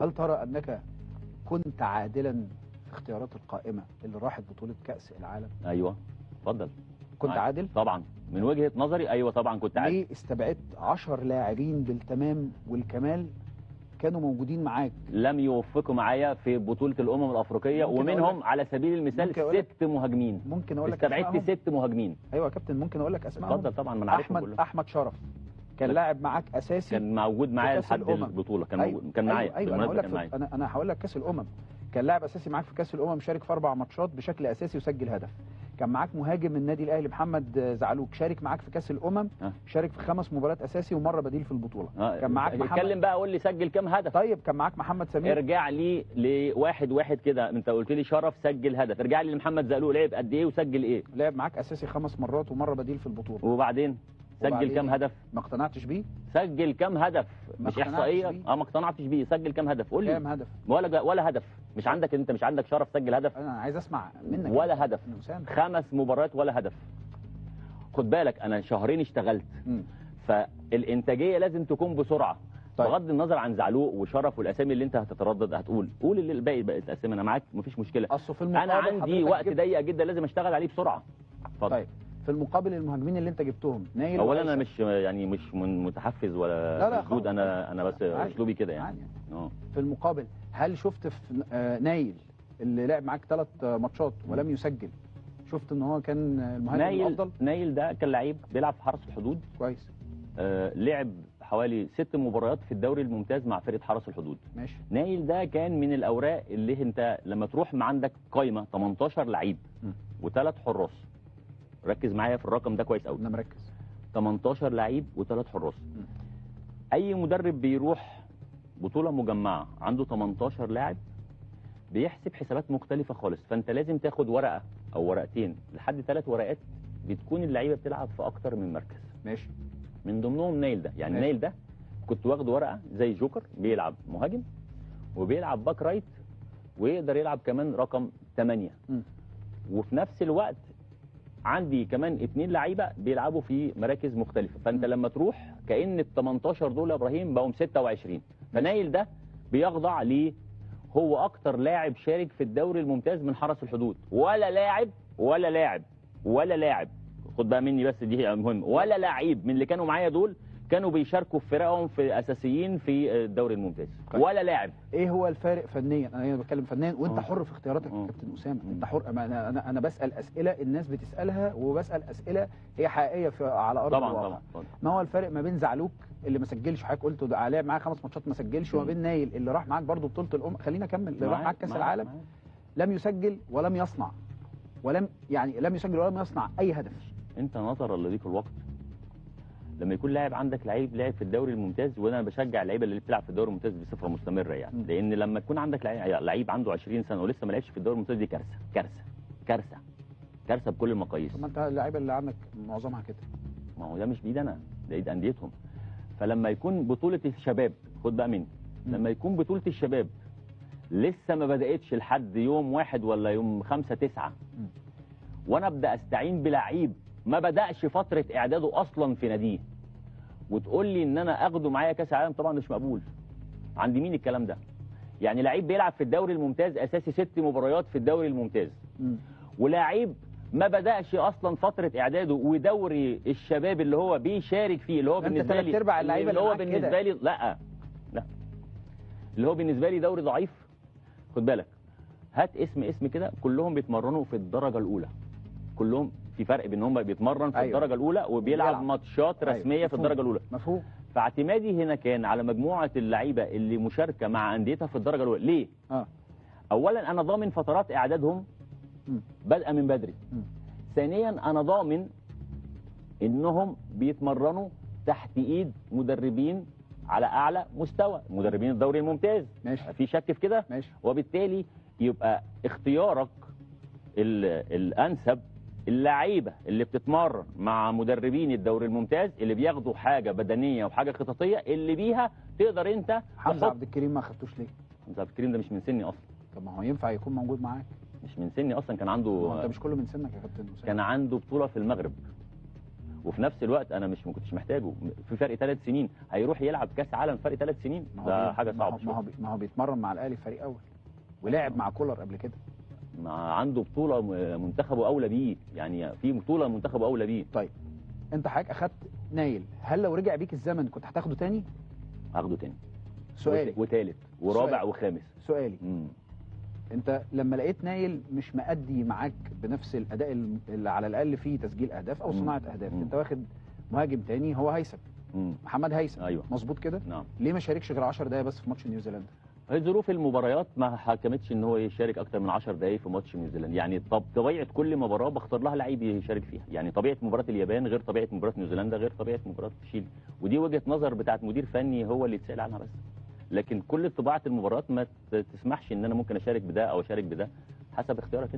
هل ترى انك كنت عادلا في اختيارات القائمه اللي راحت بطوله كاس العالم؟ ايوه اتفضل. كنت عادل؟ طبعا من وجهه نظري ايوه طبعا كنت عادل. ليه استبعدت 10 لاعبين بالتمام والكمال كانوا موجودين معاك؟ لم يوفقوا معايا في بطوله الافريقيه، ومنهم على سبيل المثال 6 مهاجمين. ممكن اقول لك استبعدت 6 مهاجمين. ايوه يا كابتن، ممكن اقول لك اسمائهم؟ اتفضل طبعا، ما انا عارفهم احمد شرف كان لاعب معاك اساسي، كان موجود معايا لحد البطوله، كان موجود، كان معايا. ايوه انا هقول لك كاس الامم كان لاعب اساسي معاك في كاس الامم، شارك في 4 ماتشات بشكل اساسي وسجل هدف. كان معاك مهاجم من النادي الاهلي محمد زعلوك، شارك معاك في كاس الامم، شارك في 5 مباريات اساسي ومره بديل في البطوله. كان معاك محمد، اتكلم بقى قول لي سجل كام هدف. طيب كان معاك محمد سمير. ارجع لي لواحد واحد كده، انت قلت لي شرف سجل هدف، ارجع لي لمحمد زعلوق لعب قد ايه وسجل ايه؟ لعب معاك اساسي 5 مرات ومره بديل في البطوله. وبعدين سجل كام هدف؟ ما اقتنعتش بيه. سجل كام هدف؟ مش احصائيه. ما اقتنعتش بيه. سجل كام هدف؟ قول لي كام هدف؟ ولا هدف. مش عندك، انت مش عندك شرف سجل هدف؟ انا عايز اسمع منك. ولا هدف. 5 مباريات ولا هدف. خد بالك انا شهرين اشتغلت. فالانتاجيه لازم تكون بسرعه. طيب. بغض النظر عن زعلوق وشرف والاسامي اللي انت هتتردد قول اللي الباقي بقى الاسامي، انا معاك مفيش مشكله. انا عندي وقت ضيق جدا لازم اشتغل عليه بسرعه. اتفضل. طيب في المقابل المهاجمين اللي انت جبتهم نايل، اولا انا مش متحفز ولا مشدود، انا بس اسلوبي كده يعني. في المقابل هل شفت في نايل اللي لعب معاك 3 ماتشات ولم يسجل، شفت ان هو كان المهاجم الافضل؟ نايل ده كان لعيب بيلعب في حرس الحدود كويس. لعب حوالي 6 مباريات في الدوري الممتاز مع فرقه حرس الحدود. ماشي. نايل ده كان من الاوراق اللي انت لما تروح ما عندك قايمه 18 لعيب و3 حراس، ركز معايا في الرقم ده كويس قوي. انا مركز. 18 لعيب و3 حراس. اي مدرب بيروح بطوله مجمعه عنده 18 لاعب بيحسب حسابات مختلفه خالص، فانت لازم تاخد ورقه او ورقتين لحد 3 ورقات بتكون اللعيبه بتلعب في اكتر من مركز. ماشي. من ضمنهم نايل ده، يعني نايل ده كنت واخد ورقه زي جوكر، بيلعب مهاجم وبيلعب باك رايت ويقدر يلعب كمان رقم 8. وفي نفس الوقت عندي كمان 2 لعيبه بيلعبوا في مراكز مختلفه، فانت لما تروح كأن ال 18 دول يا ابراهيم بقوا 26. فنايل ده بيخضع ليه؟ هو اكتر لاعب شارك في الدوري الممتاز من حرس الحدود، ولا لاعب خد بقى مني بس دي مهم، ولا لعيب من اللي كانوا معايا دول كانوا بيشاركوا في فرقهم في اساسيين في الدوري الممتاز. ولا لاعب. ايه هو الفارق فنيا؟ انا بتكلم فنيا وانت حر في اختياراتك يا كابتن اسامه، انت حر. انا بسال اسئله الناس بتسالها، وبسال اسئله هي حقيقيه على ارض الواقع. طبعا. ما هو الفارق ما بين زعلوك اللي ما سجلش، حضرتك قلت ده لعب معاه 5 ماتشات ما سجلش، وما بين نايل اللي راح معاك برضه بطوله الامم، خلينا اكمل، اللي راح معاك كاس العالم لم يسجل ولم يصنع لم يسجل ولم يصنع اي هدف. انت نظرا لضيق الوقت لما يكون لاعب عندك لعب في الدوري الممتاز، وانا بشجع اللعيبه اللي بتلعب في الدوري الممتاز بصفه مستمره يعني، لان لما تكون عندك لعيب عنده 20 سنه ولسه ما لعبش في الدوري الممتاز دي كارثه بكل المقاييس. طب ما انت اللعيبه اللي عندك معظمها كده. ما هو ده مش بايد انا، ده ايد انديتهم. فلما يكون بطوله الشباب، خد بقى مني، لما يكون بطوله الشباب لسه ما بداتش لحد يوم 1 ولا يوم 5/9 وانا ابدا استعين بلعيب ما بدأش فترة إعداده أصلا في ناديه وتقول لي إن أنا أخده معايا كأس العالم، طبعا مش مقبول. عند مين الكلام ده؟ يعني لعيب بيلعب في الدوري الممتاز أساسي 6 مباريات في الدوري الممتاز، ولاعيب ما بدأش أصلا فترة إعداده ودوري الشباب اللي هو بيشارك فيه، اللي هو بالنسبة لي اللي هو بالنسبة لي لا اللي هو بالنسبة لي دوري ضعيف. خد بالك، هات اسم كده كلهم بيتمرنوا في الدرجة الأولى، كلهم في فرق بين هم بيتمرن في الدرجه الاولى وبيلعب ماتشات رسميه في الدرجه الاولى. مفهوم. فاعتمادي هنا كان على مجموعه اللعيبه اللي مشاركه مع انديتها في الدرجه الاولى. ليه؟ اولا انا ضامن فترات اعدادهم بادئه من بدري. ثانيا انا ضامن انهم بيتمرنوا تحت ايد مدربين على اعلى مستوى، مدربين الدوري الممتاز. ماشي. في شك في كده؟ ماشي. وبالتالي يبقى اختيارك الانسب اللعيبه اللي بتتمرن مع مدربين الدوري الممتاز اللي بياخدوا حاجه بدنيه وحاجه خططيه اللي بيها تقدر انت. حمزه عبد الكريم ما خدتوش ليه؟ حمزه عبد الكريم ده مش من سني اصلا. طب ما هو ينفع يكون موجود معاك. مش من سني اصلا، كان عنده. انت مش كله من سنك يا كابتن اسامه. كان عنده بطوله في المغرب وفي نفس الوقت انا ما كنتش محتاجه في فرق 3 سنين، هيروح يلعب كاس عالم فرق 3 سنين، ده حاجه صعبه شويه. ما هو بيتمرن مع الاهلي فريق اول ولعب مع كولر قبل كده، عنده بطوله منتخبه اولى بيه، يعني في بطوله منتخبه اولى بيه. طيب انت حضرتك اخدت نايل، هل لو رجع بيك الزمن كنت هتاخده تاني؟ هاخده تاني. سؤالي وثالث ورابع وخامس. سؤالي انت لما لقيت نايل مش مأدي معاك بنفس الاداء اللي على الاقل فيه تسجيل اهداف او صناعه اهداف، انت واخد مهاجم تاني هو هيثم، محمد هيثم. ايوه مظبوط كده؟ نعم. ليه ما شاركش غير 10 دقايق بس في ماتش نيوزيلندا؟ ظروف المباريات ما حكمتش ان هو يشارك اكتر من 10 دقائق في ماتش نيوزيلندا، يعني طبيعه كل مباراه بختار لها لعيب يشارك فيها، يعني طبيعه مباراه اليابان غير طبيعه مباراه نيوزيلندا غير طبيعه مباراه تشيلي، ودي وجهه نظر بتاعت مدير فني هو اللي يتسال عنها بس. لكن كل طباعه المباريات ما تسمحش ان انا ممكن اشارك بده او اشارك بده، حسب اختيارك انت.